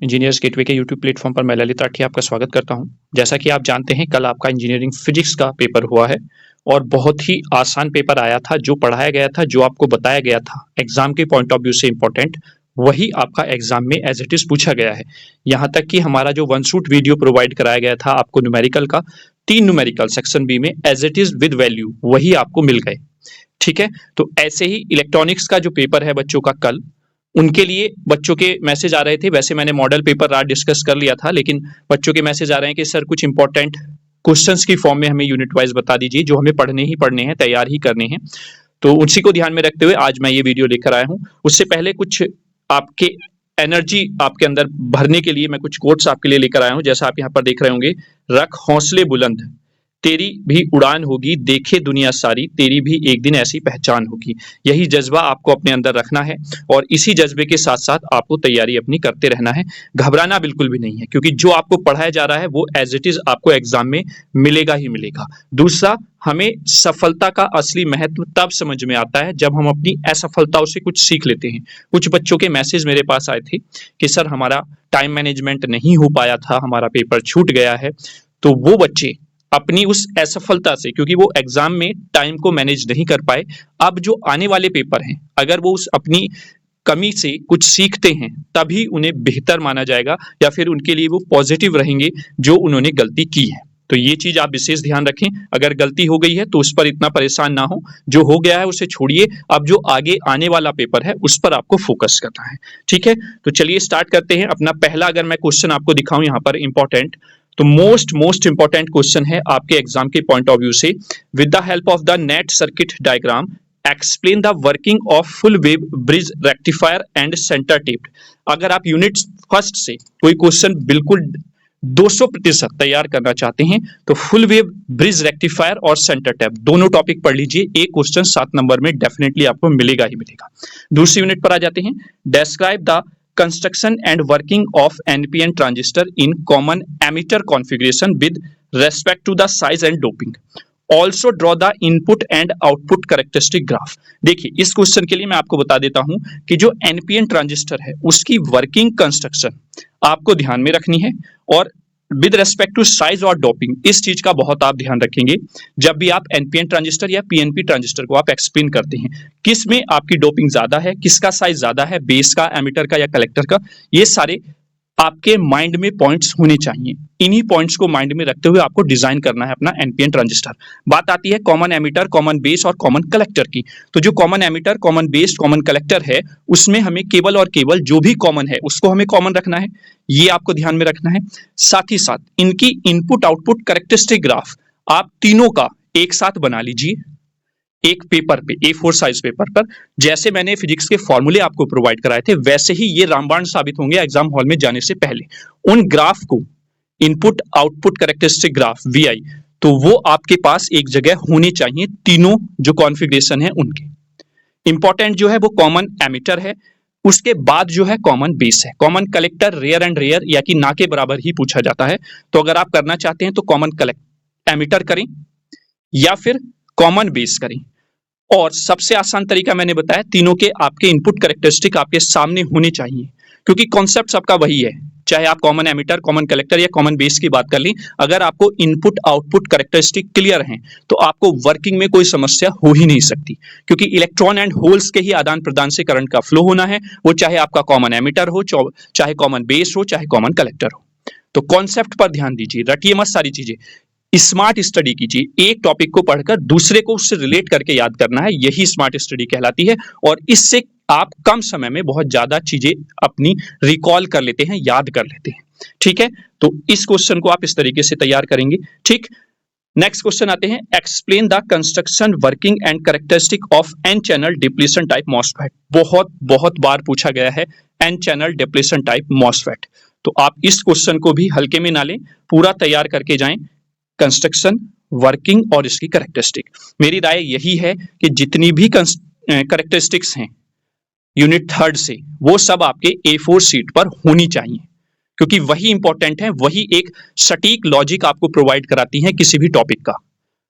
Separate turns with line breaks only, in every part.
Engineers gateway के YouTube platform पर मैं ललित राठी आपका स्वागत करता हूं। जैसा कि आप जानते हैं, कल आपका इंजीनियरिंग फिजिक्स का पेपर हुआ है और बहुत ही आसान पेपर आया था। जो पढ़ाया गया था, जो आपको बताया गया था एग्जाम के पॉइंट ऑफ व्यू से इम्पोर्टेंट, वही आपका एग्जाम में एज इट इज पूछा गया है। यहाँ तक कि हमारा जो वन शूट वीडियो प्रोवाइड कराया गया था आपको न्यूमेरिकल का, 3 न्यूमेरिकल सेक्शन बी में as it is with value वही आपको मिल गए। ठीक है, तो ऐसे ही इलेक्ट्रॉनिक्स का जो पेपर है बच्चों का कल, उनके लिए बच्चों के मैसेज आ रहे थे। वैसे मैंने मॉडल पेपर आज डिस्कस कर लिया था, लेकिन बच्चों के मैसेज आ रहे हैं कि सर कुछ इंपॉर्टेंट क्वेश्चंस की फॉर्म में हमें यूनिट वाइज बता दीजिए, जो हमें पढ़ने ही पढ़ने हैं, तैयार ही करने हैं। तो उसी को ध्यान में रखते हुए आज मैं ये वीडियो लेकर आया हूँ। उससे पहले कुछ आपके एनर्जी आपके अंदर भरने के लिए मैं कुछ कोट्स आपके लिए लेकर आया हूँ। जैसा आप यहाँ पर देख रहे होंगे, रख हौसले बुलंद, तेरी भी उड़ान होगी, देखे दुनिया सारी, तेरी भी एक दिन ऐसी पहचान होगी। यही जज्बा आपको अपने अंदर रखना है और इसी जज्बे के साथ साथ आपको तैयारी अपनी करते रहना है। घबराना बिल्कुल भी नहीं है, क्योंकि जो आपको पढ़ाया जा रहा है वो एज इट इज आपको एग्जाम में मिलेगा ही मिलेगा। दूसरा, हमें सफलता का असली महत्व तब समझ में आता है जब हम अपनी असफलताओं से कुछ सीख लेते हैं। कुछ बच्चों के मैसेज मेरे पास आए थे कि सर हमारा टाइम मैनेजमेंट नहीं हो पाया था, हमारा पेपर छूट गया है। तो वो बच्चे अपनी उस असफलता से, क्योंकि वो एग्जाम में टाइम को मैनेज नहीं कर पाए, अब जो आने वाले पेपर हैं अगर वो उस अपनी कमी से कुछ सीखते हैं तभी उन्हें बेहतर माना जाएगा, या फिर उनके लिए वो पॉजिटिव रहेंगे जो उन्होंने गलती की है। तो ये चीज आप विशेष ध्यान रखें। अगर गलती हो गई है तो उस पर इतना परेशान ना हो, जो हो गया है उसे छोड़िए। अब जो आगे आने वाला पेपर है उस पर आपको फोकस करना है। ठीक है, तो चलिए स्टार्ट करते हैं। अपना पहला अगर मैं क्वेश्चन आपको दिखाऊं यहाँ पर इंपॉर्टेंट, तो मोस्ट इंपॉर्टेंट क्वेश्चन है आपके एग्जाम के पॉइंट ऑफ व्यू से। With the help of the net circuit diagram explain the working of full wave bridge rectifier and centre taped. अगर आप यूनिट फर्स्ट से कोई क्वेश्चन बिल्कुल 200% तैयार करना चाहते हैं तो फुल वेव ब्रिज रेक्टिफायर और सेंटर टैप दोनों टॉपिक पढ़ लीजिए। एक क्वेश्चन 7 नंबर में डेफिनेटली आपको मिलेगा ही मिलेगा। दूसरी यूनिट पर आ जाते हैं। Describe the construction and working of NPN transistor in common emitter configuration with respect to the size and doping. Also draw the input and output characteristic graph. देखिए, इस क्वेश्चन के लिए मैं आपको बता देता हूं कि जो NPN ट्रांजिस्टर है उसकी वर्किंग कंस्ट्रक्शन आपको ध्यान में रखनी है, और विद रेस्पेक्ट टू साइज और डोपिंग इस चीज का बहुत आप ध्यान रखेंगे जब भी आप एनपीएन ट्रांजिस्टर या पीएनपी ट्रांजिस्टर को आप एक्सप्लेन करते हैं। किस में आपकी डोपिंग ज्यादा है, किसका साइज ज्यादा है, बेस का, एमिटर का या कलेक्टर का, ये सारे आपके माइंड में पॉइंट्स होने चाहिए। इन्हीं पॉइंट्स को माइंड में रखते हुए आपको डिजाइन करना है अपना एनपीएन ट्रांजिस्टर। बात आती है कॉमन एमिटर, कॉमन बेस और कॉमन कलेक्टर की। तो जो common emitter, common base, common collector है, उसमें हमें केवल और केवल जो भी कॉमन है उसको हमें कॉमन रखना है, ये आपको ध्यान में रखना है। साथ ही साथ इनकी इनपुट आउटपुट कैरेक्टरिस्टिक ग्राफ आप तीनों का एक साथ बना लीजिए एक पेपर पे, A4 साइज पेपर पर। जैसे मैंने फिजिक्स के फॉर्मूले आपको प्रोवाइड कराए थे वैसे ही ये रामबाण साबित होंगे एग्जाम हॉल में जाने से पहले। उन ग्राफ को, input output characteristic graph VI, तो वो आपके पास एक जगह होने चाहिए, तीनों जो कॉन्फ़िगरेशन है उनके। इंपॉर्टेंट जो है वो कॉमन एमिटर है, उसके बाद जो है कॉमन बेस है। Common collector rare and rare या कि ना के बराबर ही पूछा जाता है। तो अगर आप करना चाहते हैं तो कॉमन एमिटर करें या फिर कॉमन बेस करें। और सबसे आसान तरीका मैंने बताया, तीनों के आपके इनपुट कैरेक्टरिस्टिक आपके सामने होने चाहिए, क्योंकि कॉन्सेप्ट सबका वही है। चाहे आप कॉमन एमिटर, कॉमन कलेक्टर या कॉमन बेस की बात कर लें, अगर आपको इनपुट आउटपुट कैरेक्टरिस्टिक क्लियर हैं तो आपको वर्किंग में कोई समस्या हो ही नहीं सकती, क्योंकि इलेक्ट्रॉन एंड होल्स के ही आदान प्रदान से करंट का फ्लो होना है, वो चाहे आपका कॉमन एमिटर हो, चाहे कॉमन बेस हो, चाहे कॉमन कलेक्टर हो। तो कॉन्सेप्ट पर ध्यान दीजिए, रटिए मत सारी चीजें, स्मार्ट स्टडी कीजिए। एक टॉपिक को पढ़कर दूसरे को उससे रिलेट करके याद करना है, यही स्मार्ट स्टडी कहलाती है। और इससे आप कम समय में बहुत ज्यादा चीजें अपनी रिकॉल कर लेते हैं, याद कर लेते हैं। ठीक है, तो इस क्वेश्चन को आप इस तरीके से तैयार करेंगे। ठीक, नेक्स्ट क्वेश्चन आते हैं। Explain the construction, working and characteristic of N channel depletion type MOSFET. बहुत बार पूछा गया है N channel depletion type MOSFET. तो आप इस क्वेश्चन को भी हल्के में ना लें, पूरा तैयार करके जाएं। कंस्ट्रक्शन, वर्किंग और इसकी कैरेक्टरिस्टिक। मेरी राय यही है कि जितनी भी कैरेक्टरिस्टिक्स हैं यूनिट 3 से, वो सब आपके A4 शीट पर होनी चाहिए, क्योंकि वही इंपॉर्टेंट है, वही एक सटीक लॉजिक आपको प्रोवाइड कराती है किसी भी टॉपिक का।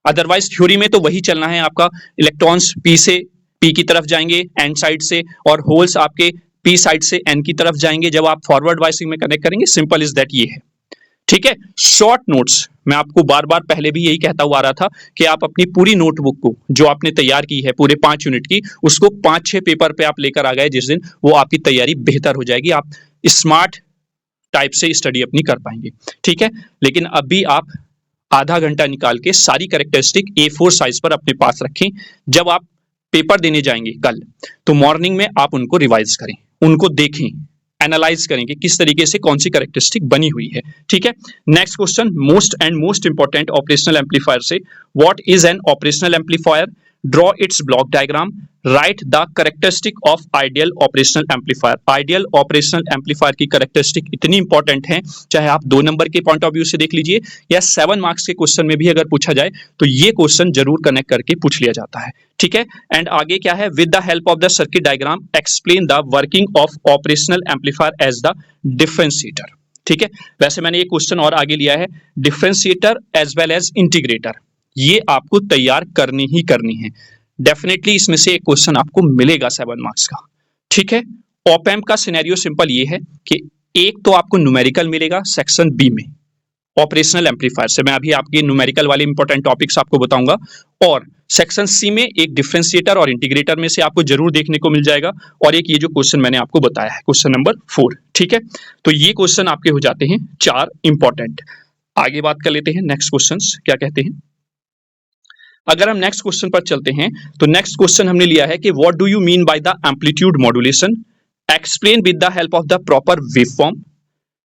अदरवाइज थ्योरी में तो वही चलना है आपका, इलेक्ट्रॉन्स P से P की तरफ जाएंगे एंड साइड से, और होल्स आपके P साइड से N की तरफ जाएंगे जब आप फॉरवर्ड बायसिंग में कनेक्ट करेंगे। सिंपल इज दैट ये है, ठीक है। शॉर्ट नोट्स मैं आपको बार बार पहले भी यही कहता हुआ आ रहा था कि आप अपनी पूरी नोटबुक को जो आपने तैयार की है पूरे 5 यूनिट की, उसको 5-6 पेपर पे आप लेकर आ गए जिस दिन, वो आपकी तैयारी बेहतर हो जाएगी, आप स्मार्ट टाइप से स्टडी अपनी कर पाएंगे, ठीक है। लेकिन अभी आप आधा घंटा निकाल के सारी कैरेक्टरिस्टिक A4 साइज पर अपने पास रखें। जब आप पेपर देने जाएंगे कल, तो मॉर्निंग में आप उनको रिवाइज करें, उनको देखें, एनालाइज करें कि किस तरीके से कौन सी कैरेक्टरिस्टिक बनी हुई है, ठीक है। Next question, most important operational amplifier से, what is an operational amplifier, draw its block diagram, write the characteristic of ideal operational amplifier. Ideal operational amplifier की कैरेक्टरिस्टिक इतनी इंपॉर्टेंट है, चाहे आप 2 नंबर के पॉइंट ऑफ व्यू से देख लीजिए या 7 मार्क्स के क्वेश्चन में भी अगर पूछा जाए तो ये क्वेश्चन जरूर कनेक्ट करके पूछ लिया जाता है, ठीक है। एंड आगे क्या है, with the help of the circuit diagram explain the working of operational amplifier as the differentiator, ठीक है। वैसे मैंने ये क्वेश्चन और आगे लिया है, differentiator as well as integrator, ये आपको तैयार करनी ही करनी है। डेफिनेटली इसमें से एक क्वेश्चन आपको मिलेगा 7 मार्क्स का, ठीक है। ऑप एम्प का सिनेरियो सिंपल ये है कि एक तो आपको न्यूमेरिकल मिलेगा सेक्शन बी में ऑपरेशनल एम्पलीफायर से, मैं अभी आपके न्यूमेरिकल वाले इंपॉर्टेंट टॉपिक्स आपको बताऊंगा, और सेक्शन सी में एक डिफरेंशिएटर और इंटीग्रेटर में से आपको जरूर देखने को मिल जाएगा, और एक ये जो क्वेश्चन मैंने आपको बताया है क्वेश्चन नंबर 4, ठीक है। तो ये क्वेश्चन आपके हो जाते हैं 4 इंपॉर्टेंट। आगे बात कर लेते हैं नेक्स्ट क्वेश्चन क्या कहते हैं। अगर हम नेक्स्ट क्वेश्चन पर चलते हैं तो नेक्स्ट क्वेश्चन हमने लिया है कि what do you mean by the amplitude modulation, explain with the help of the proper waveform,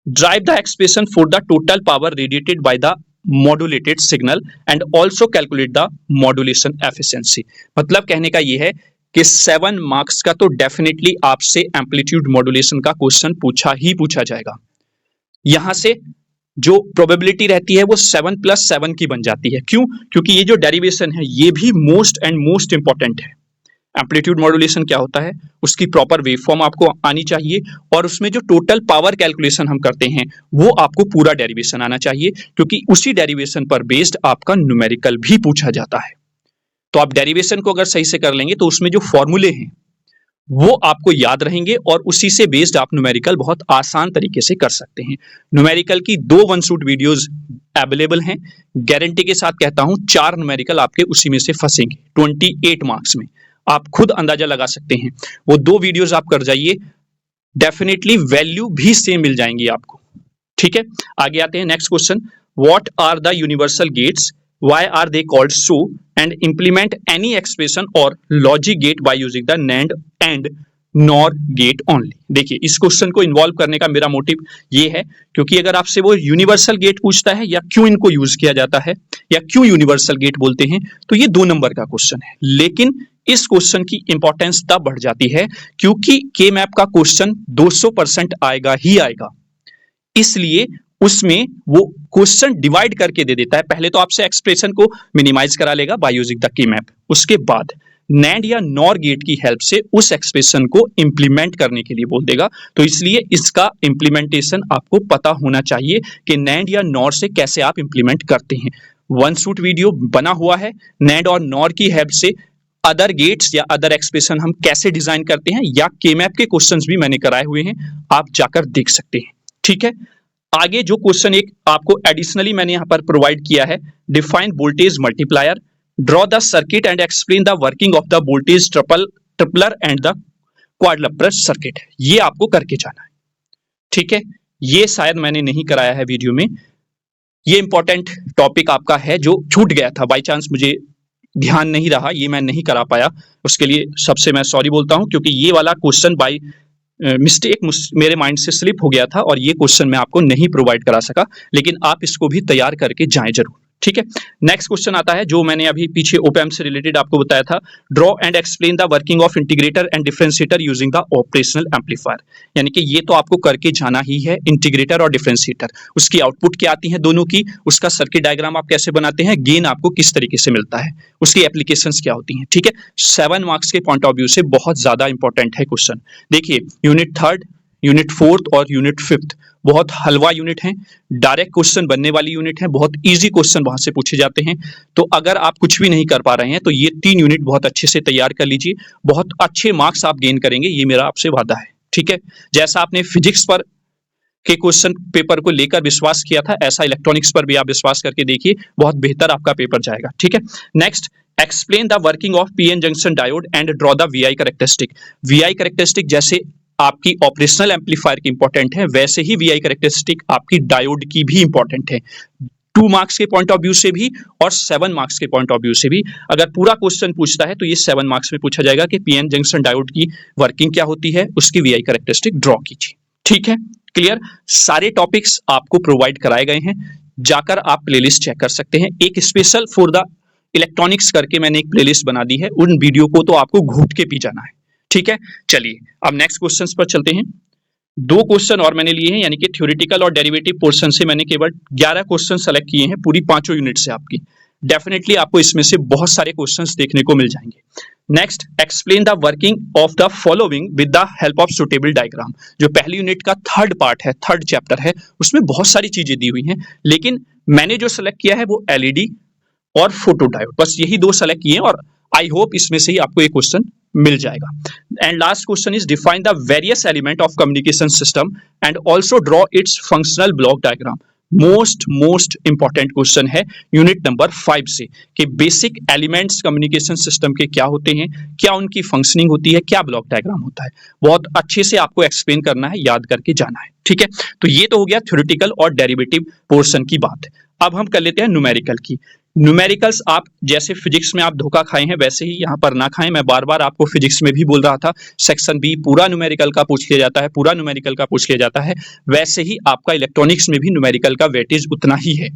drive the expression for the total power radiated by the modulated signal and also calculate the modulation efficiency. मतलब कहने का यह है कि 7 marks का तो definitely आपसे amplitude modulation का क्वेश्चन पूछा ही पूछा जाएगा। यहां से जो प्रोबेबिलिटी रहती है वो 7 + 7 की बन जाती है। क्यों? क्योंकि ये जो डेरिवेशन है ये भी मोस्ट इंपॉर्टेंट है। एम्पलीट्यूड मॉड्यूलेशन क्या होता है, उसकी प्रॉपर वेवफॉर्म आपको आनी चाहिए, और उसमें जो टोटल पावर कैलकुलेशन हम करते हैं वो आपको पूरा डेरिवेशन आना चाहिए, क्योंकि उसी डेरिवेशन पर बेस्ड आपका न्यूमेरिकल भी पूछा जाता है। तो आप डेरिवेशन को अगर सही से कर लेंगे तो उसमें जो फॉर्मूले हैं वो आपको याद रहेंगे, और उसी से बेस्ड आप न्यूमेरिकल बहुत आसान तरीके से कर सकते हैं। न्यूमेरिकल की 2 वन शूट वीडियोस अवेलेबल हैं, गारंटी के साथ कहता हूं 4 न्यूमेरिकल आपके उसी में से फंसेंगे 28 मार्क्स में। आप खुद अंदाजा लगा सकते हैं, वो 2 वीडियोस आप कर जाइए, डेफिनेटली वैल्यू भी सेम मिल जाएंगी आपको, ठीक है। आगे आते हैं next question, what are the universal gates, why are they called so, and implement any expression or logic gate by using the NAND and NOR gate only। देखिए इस क्वेश्चन को इन्वॉल्व करने का मेरा मोटिव ये है क्योंकि अगर आपसे वो यूनिवर्सल गेट पूछता है या क्यों इनको यूज किया जाता है या क्यों यूनिवर्सल गेट बोलते हैं, तो ये 2 नंबर का क्वेश्चन है। लेकिन इस क्वेश्चन की इंपॉर्टेंस तब बढ़ जाती है क्योंकि के मैप का क्वेश्चन 200% आएगा ही आएगा, इसलिए उसमें वो क्वेश्चन डिवाइड करके दे देता है। पहले तो आपसे एक्सप्रेशन को मिनिमाइज करा लेगा bye using the key map, उसके बाद नैंड या नॉर गेट की हेल्प से उस एक्सप्रेशन को इंप्लीमेंट करने के लिए बोल देगा। तो इसलिए इसका इंप्लीमेंटेशन आपको पता होना चाहिए कि नैंड या नॉर से कैसे आप इंप्लीमेंट करते हैं। वन शूट वीडियो बना हुआ है, नैंड और नॉर की हेल्प से अदर गेट्स या अदर एक्सप्रेशन हम कैसे डिजाइन करते हैं, या के मैप के क्वेश्चंस भी मैंने कराए हुए हैं, आप जाकर देख सकते हैं, ठीक है। आगे जो क्वेश्चन एक आपको एडिशनली मैंने यहां पर प्रोवाइड किया है, define voltage multiplier, draw the circuit and explain the working of the voltage tripler and the quadrupler circuit, ये आपको करके जाना है, ठीक है। ये शायद मैंने नहीं कराया है वीडियो में, ये इंपॉर्टेंट टॉपिक आपका है जो छूट गया था, बाई चांस मुझे ध्यान नहीं रहा, ये मैं नहीं करा पाया, उसके लिए सबसे मैं सॉरी बोलता हूं, क्योंकि ये वाला क्वेश्चन बाई मिस्टेक मेरे माइंड से स्लिप हो गया था और ये क्वेश्चन मैं आपको नहीं प्रोवाइड करा सका, लेकिन आप इसको भी तैयार करके जाएं जरूर, ठीक है। नेक्स्ट क्वेश्चन आता है जो मैंने अभी पीछे ओपैम्प से रिलेटेड आपको बताया था, draw and explain the working of integrator and differentiator using the operational amplifier. यानी कि ये तो आपको करके जाना ही है, इंटीग्रेटर और डिफरेंशिएटर, उसकी आउटपुट क्या आती है दोनों की, उसका सर्किट डायग्राम आप कैसे बनाते हैं, गेन आपको किस तरीके से मिलता है, उसकी एप्लीकेशंस क्या होती हैं, ठीक है। 7 मार्क्स के पॉइंट ऑफ व्यू से बहुत ज्यादा इंपॉर्टेंट है क्वेश्चन। देखिए यूनिट 3, यूनिट 4 और यूनिट 5 बहुत हलवा यूनिट हैं, डायरेक्ट क्वेश्चन बनने वाली यूनिट है, बहुत इजी क्वेश्चन वहां से पूछे जाते हैं। तो अगर आप कुछ भी नहीं कर पा रहे हैं तो ये 3 यूनिट बहुत अच्छे से तैयार कर लीजिए, बहुत अच्छे मार्क्स आप गेन करेंगे, ये मेरा आपसे वादा है, ठीक है, जैसा आपने फिजिक्स पर के क्वेश्चन पेपर को लेकर विश्वास किया था, ऐसा इलेक्ट्रॉनिक्स पर भी आप विश्वास करके देखिए, बहुत बेहतर आपका पेपर जाएगा। ठीक है, next, explain the working of PN junction diode and draw the VI characteristic. VI characteristic जैसे आपकी ऑपरेशनल एम्पलीफायर की इंपॉर्टेंट है, वैसे ही वीआई कैरेक्टरिस्टिक आपकी डायोड की भी इंपॉर्टेंट है, 2 मार्क्स के पॉइंट ऑफ व्यू से भी और 7 मार्क्स के पॉइंट ऑफ व्यू से भी। अगर पूरा क्वेश्चन पूछता है तो ये 7 मार्क्स में पूछा जाएगा कि पीएन जंक्शन डायोड की वर्किंग क्या होती है, उसकी वीआई कैरेक्टरिस्टिक ड्रॉ कीजिए। ठीक है, क्लियर, सारे टॉपिक्स आपको प्रोवाइड कराए गए हैं, जाकर आप प्लेलिस्ट चेक कर सकते हैं। एक स्पेशल फॉर द इलेक्ट्रॉनिक्स करके मैंने एक प्लेलिस्ट बना दी है, उन वीडियो को तो आपको घूट के पी जाना है। ठीक है, चलिए अब नेक्स्ट क्वेश्चंस पर चलते हैं। 2 क्वेश्चन और मैंने लिए हैं, यानी कि थ्योरेटिकल और डेरिवेटिव पोर्शन से मैंने केवल 11 क्वेश्चन सेलेक्ट किए हैं पूरी 5 यूनिट से आपकी। डेफिनेटली आपको इसमें से बहुत सारे क्वेश्चंस देखने को मिल जाएंगे। Next, explain the working of the following with the help of suitable diagram. जो पहली यूनिट का थर्ड पार्ट है, थर्ड चैप्टर है, उसमें बहुत सारी चीजें दी हुई हैं, लेकिन मैंने जो सेलेक्ट किया है वो एलईडी और फोटो डायोड, बस यही 2 सेलेक्ट किए हैं और आई होप इसमें से ही आपको एक क्वेश्चन मिल जाएगा। And last question is define the various element of communication system and also draw it's functional block diagram. Most important question है यूनिट नंबर 5 से, कि बेसिक एलिमेंट्स कम्युनिकेशन सिस्टम के क्या होते हैं, क्या उनकी फंक्शनिंग होती है, क्या ब्लॉक डायग्राम होता है, बहुत अच्छे से आपको एक्सप्लेन करना है, याद करके जाना है। ठीक है, तो ये तो हो गया थ्योरेटिकल और डेरिवेटिव पोर्शन की बात। अब हम कर लेते हैं न्यूमेरिकल की। न्यूमेरिकल्स आप जैसे फिजिक्स में आप धोखा खाए हैं वैसे ही यहाँ पर ना खाएं। मैं बार बार आपको फिजिक्स में भी बोल रहा था, सेक्शन बी पूरा न्यूमेरिकल का पूछ लिया जाता है, पूरा न्यूमेरिकल का पूछ लिया जाता है, वैसे ही आपका इलेक्ट्रॉनिक्स में भी न्यूमेरिकल का वेटेज उतना ही है।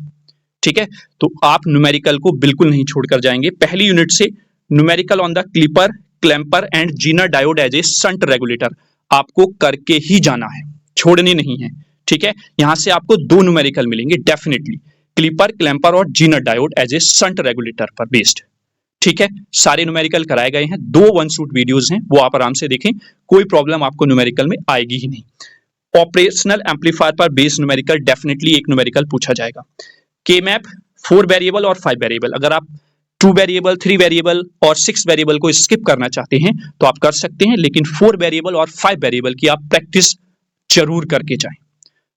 ठीक है, तो आप न्यूमेरिकल को बिल्कुल नहीं छोड़कर जाएंगे। पहली यूनिट से numerical on the clipper, clamper and zener diode as a shunt regulator आपको करके ही जाना है, छोड़ने नहीं है। ठीक है, यहां से आपको 2 न्यूमेरिकल मिलेंगे डेफिनेटली, क्लिपर, क्लैंपर और zener diode as a shunt regulator पर बेस्ड। ठीक है, सारे न्यूमेरिकल कराए गए हैं, 2 वन शूट वीडियोस हैं, वो आप आराम से देखें, कोई प्रॉब्लम आपको न्यूमेरिकल में आएगी ही नहीं। ऑपरेशनल एम्पलीफायर पर बेस्ड न्यूमेरिकल डेफिनेटली एक न्यूमेरिकल पूछा जाएगा। के मैप 4 वेरिएबल और 5 वेरिएबल, अगर आप 2 वेरिएबल, 3 वेरिएबल और 6 वेरिएबल को स्किप करना चाहते हैं तो आप कर सकते हैं, लेकिन 4 वेरिएबल और 5 वेरिएबल की आप प्रैक्टिस जरूर करके जाएं।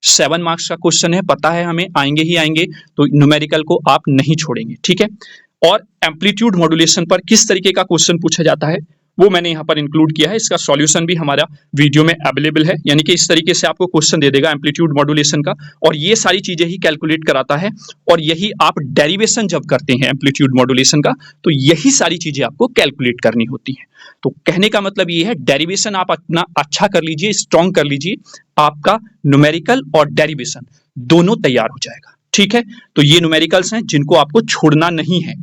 7 मार्क्स का क्वेश्चन है, पता है हमें आएंगे ही आएंगे, तो न्यूमेरिकल को आप नहीं छोड़ेंगे। ठीक है, और एम्पलीट्यूड मॉड्यूलेशन पर किस तरीके का क्वेश्चन पूछा जाता है वो मैंने यहाँ पर इंक्लूड किया है, इसका सॉल्यूशन भी हमारा वीडियो में अवेलेबल है। यानी कि इस तरीके से आपको क्वेश्चन दे देगा एम्पलीट्यूड मॉड्यूलेशन का, और ये सारी चीजें ही कैलकुलेट कराता है, और यही आप डेरिवेशन जब करते हैं एम्पलीट्यूड मॉड्यूलेशन का, तो यही सारी चीजें आपको कैलकुलेट करनी होती हैं। तो कहने का मतलब ये है, डेरिवेशन आप अपना अच्छा कर लीजिए, स्ट्रॉन्ग कर लीजिए, आपका न्यूमेरिकल और डेरिवेशन दोनों तैयार हो जाएगा। ठीक है, तो ये न्यूमेरिकल्स हैं जिनको आपको छोड़ना नहीं है।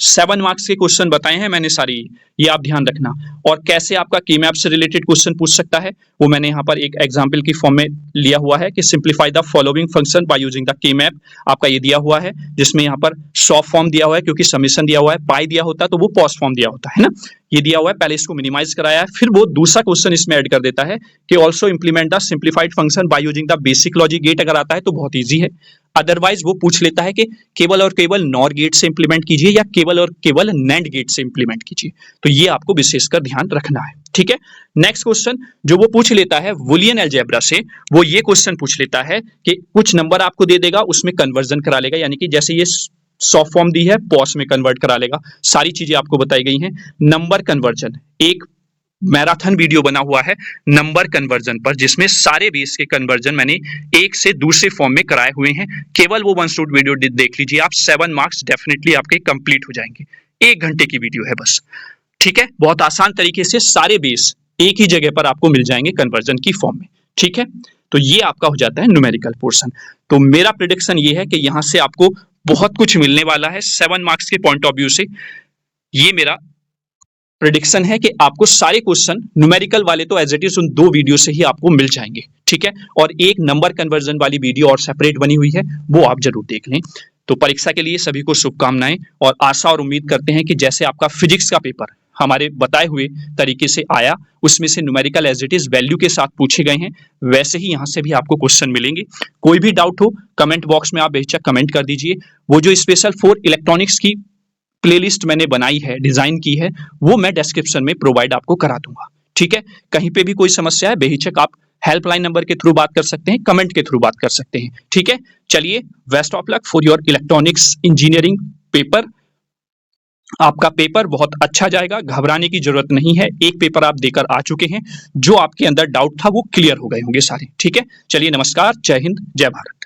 7 मार्क्स के क्वेश्चन बताए हैं मैंने सारी, ये आप ध्यान रखना। और कैसे आपका के मैप से रिलेटेड क्वेश्चन पूछ सकता है वो मैंने यहाँ पर एक एग्जांपल की फॉर्म में लिया हुआ है, कि simplify the following function by using the के मैप। आपका ये दिया हुआ है, जिसमें यहाँ पर सॉफ्ट फॉर्म दिया हुआ है, क्योंकि समेशन दिया हुआ है, पाई दिया होता तो वो पॉज फॉर्म दिया होता है ना, ये दिया हुआ है, पहले इसको मिनिमाइज कराया है, फिर वो दूसरा क्वेश्चन इसमें ऐड कर देता है कि also implement the simplified function by using the basic logic gate. अगर आता है तो बहुत ईजी है, अदरवाइज वो पूछ लेता है कि केवल और केवल नॉर गेट से इंप्लीमेंट कीजिए या केवल और केवल नैंड गेट से इंप्लीमेंट कीजिए, तो ये आपको विशेषकर ध्यान रखना है। ठीक है, नेक्स्ट क्वेश्चन जो वो पूछ लेता है वुलियन अलजेब्रा से, वो ये क्वेश्चन पूछ लेता है कि कुछ नंबर आपको दे देगा, उसमें कन्वर्जन करा लेगा, यानी कि जैसे ये सॉफ्ट फॉर्म दी है, पॉस में कन्वर्ट करा लेगा, सारी चीजें आपको बताई गई हैं। नंबर कन्वर्जन, एक मैराथन वीडियो बना हुआ है नंबर कन्वर्जन पर, जिसमें सारे बेस के कन्वर्जन मैंने एक से दूसरे फॉर्म में कराए हुए हैं, केवल वो वन शॉट वीडियो देख लीजिए आप, 7 मार्क्स डेफिनेटली आपके कंप्लीट हो जाएंगे। 1 घंटे की वीडियो है बस। ठीक है, बहुत आसान तरीके से सारे बेस एक ही जगह पर आपको मिल जाएंगे कन्वर्जन की फॉर्म में। ठीक है, तो ये आपका हो जाता है न्यूमेरिकल पोर्शन। तो मेरा प्रेडिक्शन ये है कि यहां से आपको बहुत कुछ मिलने वाला है 7 मार्क्स के पॉइंट ऑफ व्यू से। ये मेरा प्रेडिक्शन है कि आपको सारे क्वेश्चन न्यूमेरिकल वाले तो एज इट इज उन 2 वीडियो से ही आपको मिल जाएंगे। ठीक है, और एक नंबर कन्वर्जन वाली वीडियो और सेपरेट बनी हुई है, वो आप जरूर देख लें। तो परीक्षा के लिए सभी को शुभकामनाएं, और आशा और उम्मीद करते हैं कि जैसे आपका फिजिक्स का पेपर हमारे बताए हुए तरीके से आया, उसमें से numerical as it is value के साथ पूछे गए हैं, वैसे ही यहाँ से भी आपको क्वेश्चन मिलेंगे। कोई भी डाउट हो कमेंट बॉक्स में आप बेशक कमेंट कर दीजिए। वो जो स्पेशल फॉर इलेक्ट्रॉनिक्स की प्लेलिस्ट मैंने बनाई है, डिजाइन की है, वो मैं डिस्क्रिप्शन में प्रोवाइड आपको करा दूंगा। ठीक है, कहीं पे भी कोई समस्या है बेहिचक आप हेल्पलाइन नंबर के थ्रू बात कर सकते हैं, कमेंट के थ्रू बात कर सकते हैं। ठीक है, चलिए, best of luck for your electronics engineering paper. आपका पेपर बहुत अच्छा जाएगा, घबराने की जरूरत नहीं है। एक पेपर आप देकर आ चुके हैं, जो आपके अंदर डाउट था वो क्लियर हो गए होंगे सारे। ठीक है, चलिए, नमस्कार, जय हिंद, जय भारत।